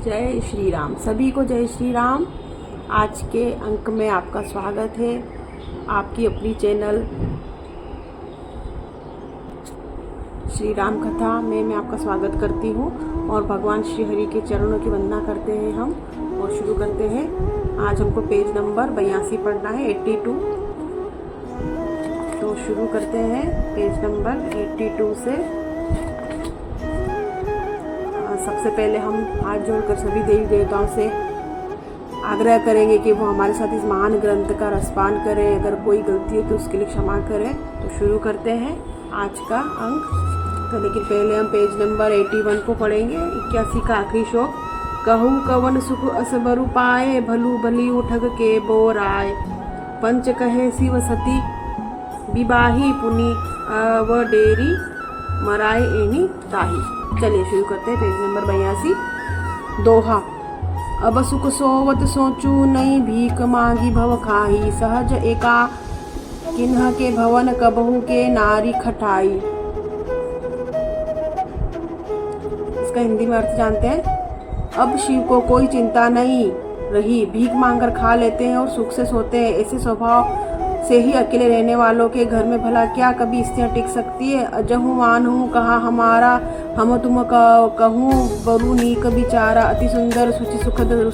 जय श्री राम। सभी को जय श्री राम। आज के अंक में आपका स्वागत है। आपकी अपनी चैनल श्री राम कथा में मैं आपका स्वागत करती हूँ और भगवान श्री हरि के चरणों की वंदना करते हैं हम और शुरू करते हैं। आज हमको पेज नंबर 82 पढ़ना है, 82। तो शुरू करते हैं पेज नंबर 82 से। सबसे पहले हम हाथ जोड़कर सभी देवी देवताओं से आग्रह करेंगे कि वो हमारे साथ इस महान ग्रंथ का रसपान करें। अगर कोई गलती हो तो उसके लिए क्षमा करें। तो शुरू करते हैं आज का अंक। तो लेकिन पहले हम पेज नंबर 81 को पढ़ेंगे। 81 का आखिरी श्लोक। कहू कवन सुख असबरु पाए, भलू भली उठग के बोर आए। पंच कहे शिव सती विवाही पुनि अवडेरी, मराए एनी ताही। चलिए शुरू करते हैं पेज नंबर 82। दोहा। अब सुख सोवत सोचू नहीं, भीख मांगी भव खाही। सहज एका किन्ह के भवन, कबहू के नारी खटाई। इसका हिंदी में अर्थ जानते हैं। अब शिव को कोई चिंता नहीं रही, भीख मांगकर खा लेते हैं और सुख से सोते हैं। ऐसे स्वभाव से ही अकेले रहने वालों के घर में भला क्या कभी स्त्रियां टिक सकती है। अजहू मानहू कहा हमारा, हम तुम कहूँ बरु नीक बिचारा। अति सुंदर सुचि सुखद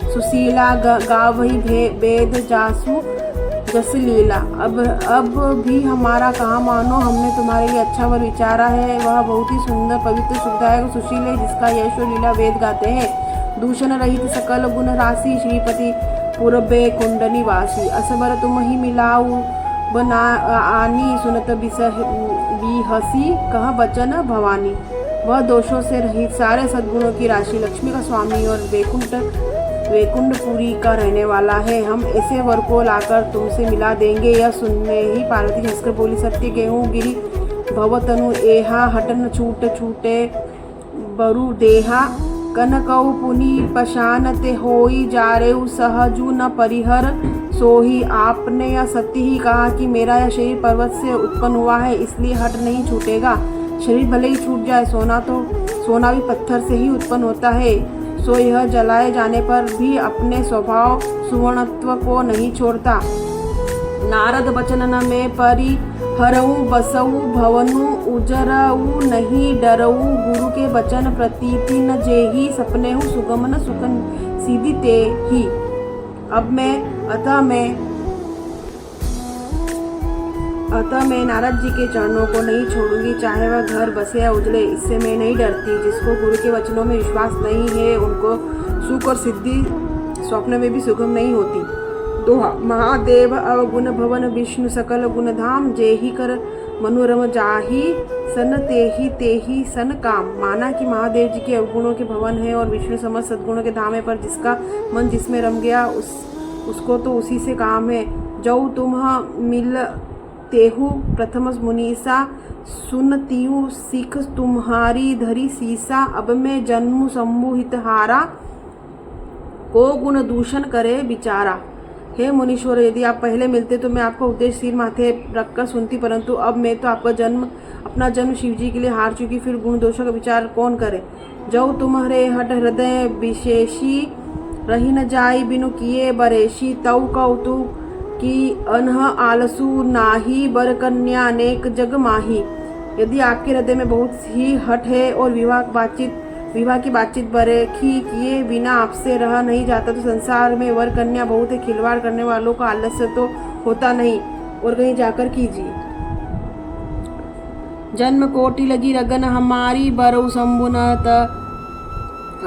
सुशीला, गावही वेद जासु जस लीला। अब भी हमारा कहा मानो, हमने तुम्हारे लिए अच्छा वर विचारा है। वह बहुत ही सुंदर पवित्र सुखदायक सुशील है, जिसका यश और लीला वेद गाते हैं। दूषण रहित सकल गुण राशि, श्रीपति पूर्वे कुंडली वासी। असबर तुम ही मिलाऊ बना आनी, सुनत बिहसी कह बचन भवानी। वह दोषों से रहित सारे सद्गुणों की राशि, लक्ष्मी का स्वामी और वैकुंठपुरी का रहने वाला है। हम ऐसे वर को लाकर तुमसे मिला देंगे। यह सुनने ही पार्वती हंसकर बोली, सत्य गेहूँ गिरी भवतनु एहा, हटन छूट छूटे बरु देहा। कनकऊ पुनि पशानते होई, जारेऊ सहजू न परिहर सोही। आपने या सत्य ही कहा कि मेरा यह शरीर पर्वत से उत्पन्न हुआ है, इसलिए हट नहीं छूटेगा। शरीर भले ही छूट जाए, सोना भी पत्थर से ही उत्पन्न होता है। सो यह जलाए जाने पर भी अपने स्वभाव सुवर्णत्व को नहीं छोड़ता। नारद बचन न में परी हरऊ बसऊ, भवनु उजरऊ नहीं डरऊ। गुरु के बचन प्रतीति न जेही, सपने हूँ सुगम न सुखन सीधी ते ही। अब मैं नारद जी के चरणों को नहीं छोड़ूंगी, चाहे वह घर बसे या उजले। इससे मैं नहीं डरती। जिसको गुरु के वचनों में विश्वास नहीं है, उनको सुख और सिद्धि स्वप्न में भी सुगम नहीं होती। दोहा। महादेव अवगुण भवन, विष्णु सकल गुण धाम। जेहि कर मनोरम जाहि, सन तेहि सन काम। माना कि महादेव जी के अवगुणों के भवन है और विष्णु समस्त सद्गुणों के धाम है, पर जिसका मन जिसमें रम गया उसको तो उसी से काम है। जऊ तुम मिल तेहु प्रथम मुनीसा, सुनतियु सिख तुम्हारी धरी सीसा। अब मैं जन्म सम्मोहित हारा, को गुण दूषण करे बिचारा। हे मुनीश्वर, यदि आप पहले मिलते तो मैं आपका उपदेश सिर माथे रखकर सुनती, परंतु अब मैं तो अपना जन्म शिवजी के लिए हार चुकी, फिर गुण दोषों का विचार कौन करे। जऊ तुम्हारे हट हृदय विशेषी, रही न जाई बिनु किए बरेशी। तऊ कौतुक की अनह आलसू नाही, बर कन्या अनेक जग माही। यदि आपके हृदय में बहुत ही हट है और विवाह की बातचीत बरेखी किए बिना आपसे रहा नहीं जाता, तो संसार में वर कन्या बहुत है। खिलवाड़ करने वालों का आलस्य तो होता नहीं, और कहीं जाकर कीजिए। जन्म कोटि लगी रगन हमारी, बरऊ शंभुनत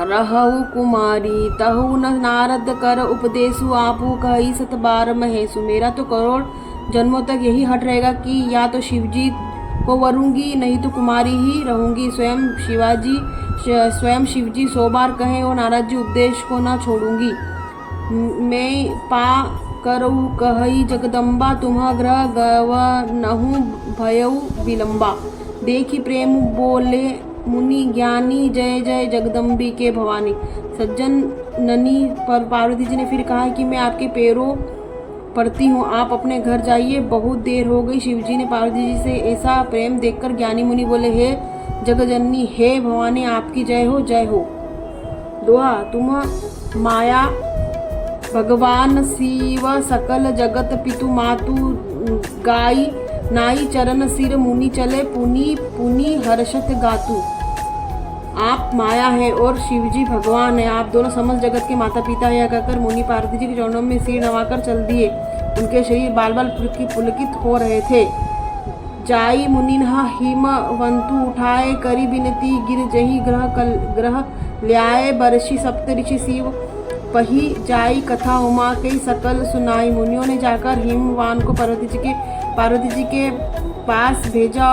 रहु कुमारी। तहु न नारद कर उपदेशु, आपू कही सत बार महेशु। मेरा तो करोड़ जन्मों तक यही हट रहेगा कि या तो शिवजी को वरूंगी, नहीं तो कुमारी ही रहूंगी। स्वयं शिवजी 100 बार कहें और नारद जी उपदेश को ना छोड़ूंगी। मैं पा करऊ कही जगदम्बा, तुम्ह ग्रह गवनहु भयऊ विलंबा। देखी प्रेम बोले मुनि ज्ञानी, जय जय जगदम्बी के भवानी। सज्जन ननी पर पार्वती जी ने फिर कहा कि मैं आपके पैरों पड़ती हूँ, आप अपने घर जाइए, बहुत देर हो गई। शिवजी ने पार्वती जी से ऐसा प्रेम देखकर ज्ञानी मुनि बोले, हे जगजननी, हे भवानी, आपकी जय हो जय हो। दोहा, तुम माया भगवान शिव सकल जगत पितु मातु गाई नाई चरण सिर मुनि चले पुनि पुनि हर्षत गातु। आप माया है और शिवजी भगवान है, आप दोनों समस्त जगत के माता पिता है। यह कहकर मुनि पार्वती जी के चरणों में सिर नवाकर चल दिए। उनके शरीर बाल बाल पुलकित हो रहे थे। जाई मुनिन्हा हिमवंतु उठाए करी बिनती गिर जही ग्रह ल्याए बरसी सप्त ऋषि शिव पही जाई कथा उमा कई सकल सुनाई। मुनियों ने जाकर हिमवान को पार्वती जी के पास भेजा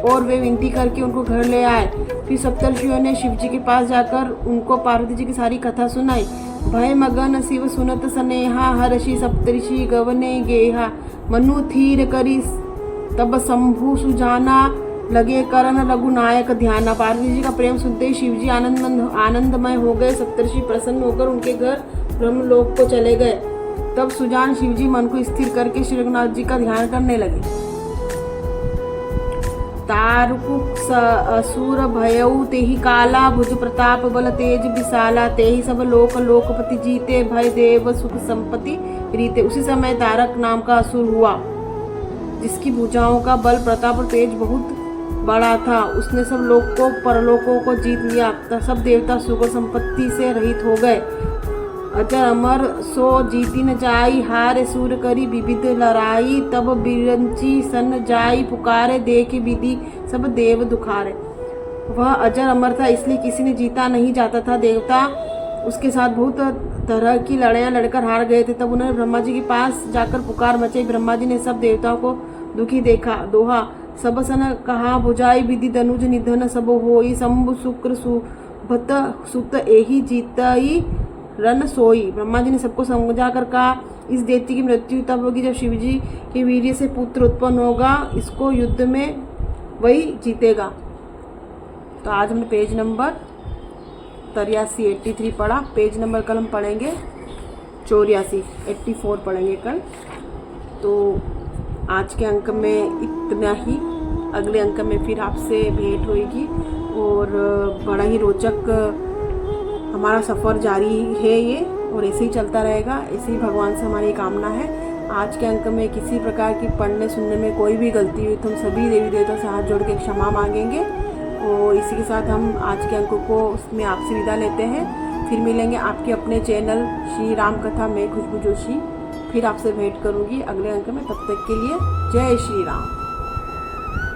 और वे विनती करके उनको घर ले आए। फिर सप्तर्षियों ने शिव जी के पास जाकर उनको पार्वती जी की सारी कथा सुनाई। भय मगन शिव सुनत स्नेहा हर्षि सप्तऋषि गवने गेहा मनु थीर करी तब शंभु सुजाना लगे करण रघुनायक ध्याना। पार्वती जी का प्रेम सुनते ही शिव जी आनंदमय हो गए। सप्तर्षि प्रसन्न होकर उनके घर ब्रह्मलोक को चले गए। तब सुजान शिव जी मन को स्थिर करके श्री रघुनाथ जी का ध्यान करने लगे। तारकुक असुर भयऊ तेहि काला भुज प्रताप बल तेज विशाला तेहि सब लोकपति जीते भय देव सुख संपत्ति रीते। उसी समय तारक नाम का असुर हुआ जिसकी भुजाओं का बल प्रताप और तेज बहुत बड़ा था। उसने सब लोक को परलोकों को जीत लिया। सब देवता सुख और संपत्ति से रहित हो गए। अजर अमर सो जीती न जाई हार सूर करी विविध लड़ाई तब बिरंची सन जाई पुकारे देख विधि सब देव दुखारे। वह अजर अमर था इसलिए किसी ने जीता नहीं जाता था। देवता उसके साथ बहुत तरह की लड़ाइयाँ लड़कर हार गए थे। तब उन्होंने ब्रह्मा जी के पास जाकर पुकार मचाई। ब्रह्मा जी ने सब देवताओं को दुखी देखा। दोहा, सब सन कहा भुजाई विधि तनुज निधन सब होई शंभु शुक्र सुभत सुत एहि जीतई रन सोई। ब्रह्मा जी ने सबको समझा कर कहा, इस दैत्य की मृत्यु तब होगी जब शिव जी के वीर्य से पुत्र उत्पन्न होगा। इसको युद्ध में वही जीतेगा। तो आज हमने पेज नंबर 83 पढ़ा। पेज नंबर कल हम पढ़ेंगे 84 पढ़ेंगे कल। तो आज के अंक में इतना ही। अगले अंक में फिर आपसे भेंट होगी और बड़ा ही रोचक हमारा सफ़र जारी है ये, और ऐसे ही चलता रहेगा। ऐसे ही भगवान से हमारी कामना है। आज के अंक में किसी प्रकार की पढ़ने सुनने में कोई भी गलती हुई तो हम सभी देवी देवता से हाथ जोड़ के क्षमा मांगेंगे। और इसी के साथ हम आज के अंक को उसमें आपसे विदा लेते हैं। फिर मिलेंगे आपके अपने चैनल श्री राम कथा में खुशबू जोशी। फिर आपसे भेंट करूँगी अगले अंक में। तब तक के लिए जय श्री राम।